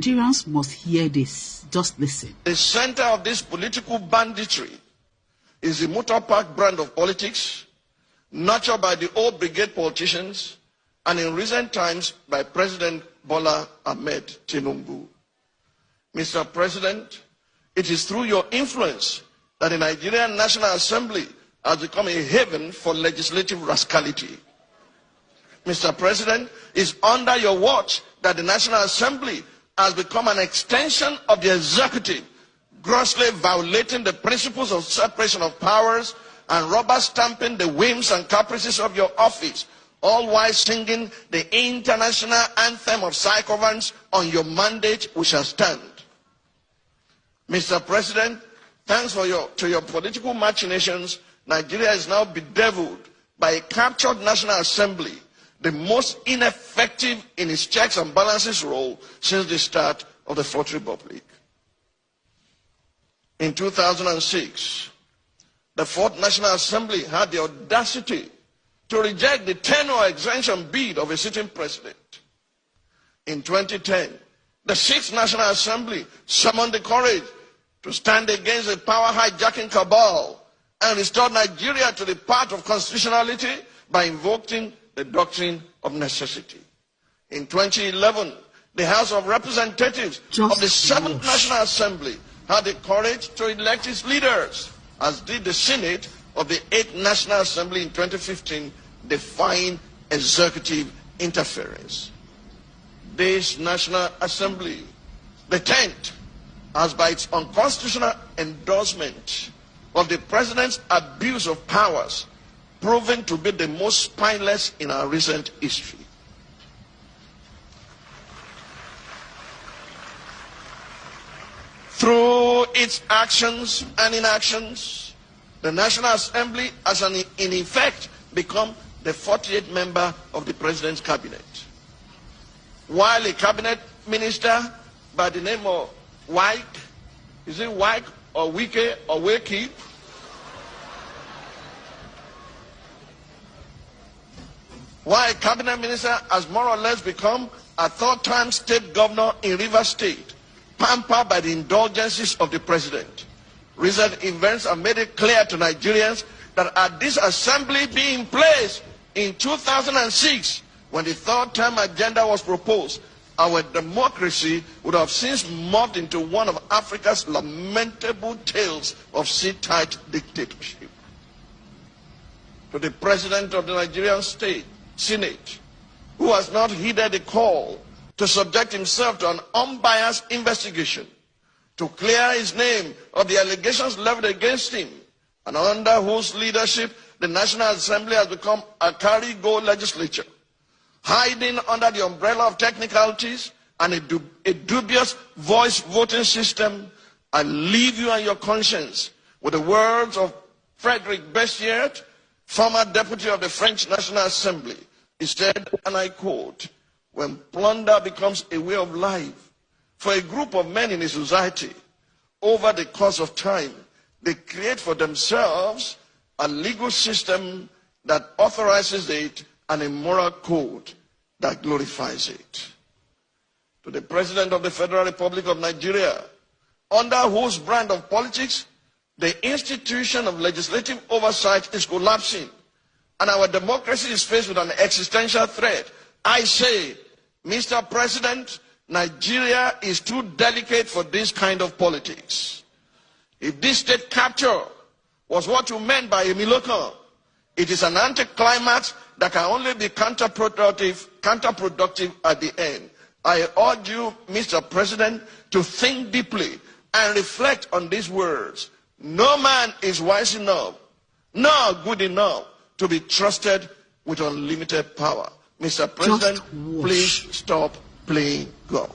Nigerians must hear this. Just listen. The center of this political banditry is the motor park brand of politics, nurtured by the old brigade politicians, and in recent times by President Bola Tinubu. Mr. President, it is through your influence that the Nigerian National Assembly has become a haven for legislative rascality. Mr. President, it's under your watch that the National Assembly has become an extension of the executive, grossly violating the principles of separation of powers and rubber stamping the whims and caprices of your office, all while singing the international anthem of sycophants on your mandate we shall stand. Mr. President, thanks to your political machinations, Nigeria is now bedeviled by a captured National Assembly, the most ineffective in its checks and balances role since the start of the Fourth Republic. In 2006, the Fourth National Assembly had the audacity to reject the tenure exemption bid of a sitting president. In 2010, the Sixth National Assembly summoned the courage to stand against the power hijacking cabal and restore Nigeria to the path of constitutionality by invoking the doctrine of necessity. In 2011, the House of Representatives of the Seventh National Assembly had the courage to elect its leaders, as did the Senate of the Eighth National Assembly in 2015, defying executive interference. This National Assembly, the 10th, has by its unconstitutional endorsement of the President's abuse of powers proven to be the most spineless in our recent history. Through its actions and inactions, the National Assembly has in effect become the 48th member of the President's cabinet. While a cabinet minister by the name of Wike, is it Wike or Wike or Wakey? Why a cabinet minister has more or less become a third-time state governor in Rivers State, pampered by the indulgences of the president. Recent events have made it clear to Nigerians that had this assembly been in place in 2006, when the third-term agenda was proposed, our democracy would have since morphed into one of Africa's lamentable tales of sit-tight dictatorship. To the president of the Nigerian state, Senate, who has not heeded the call to subject himself to an unbiased investigation, to clear his name of the allegations leveled against him, and under whose leadership the National Assembly has become a carry-go legislature, hiding under the umbrella of technicalities and a dubious voice voting system. I leave you and your conscience with the words of Frederic Bessières, former deputy of the French National Assembly. He said, and I quote, "When plunder becomes a way of life for a group of men in a society, over the course of time, they create for themselves a legal system that authorizes it and a moral code that glorifies it." To the President of the Federal Republic of Nigeria, under whose brand of politics the institution of legislative oversight is collapsing and our democracy is faced with an existential threat, I say, Mr. President, Nigeria is too delicate for this kind of politics. If this state capture was what you meant by a Milokan, it is an anticlimax that can only be counterproductive at the end. I urge you, Mr. President, to think deeply and reflect on these words. No man is wise enough, nor good enough, to be trusted with unlimited power. Mr. President, please stop playing God.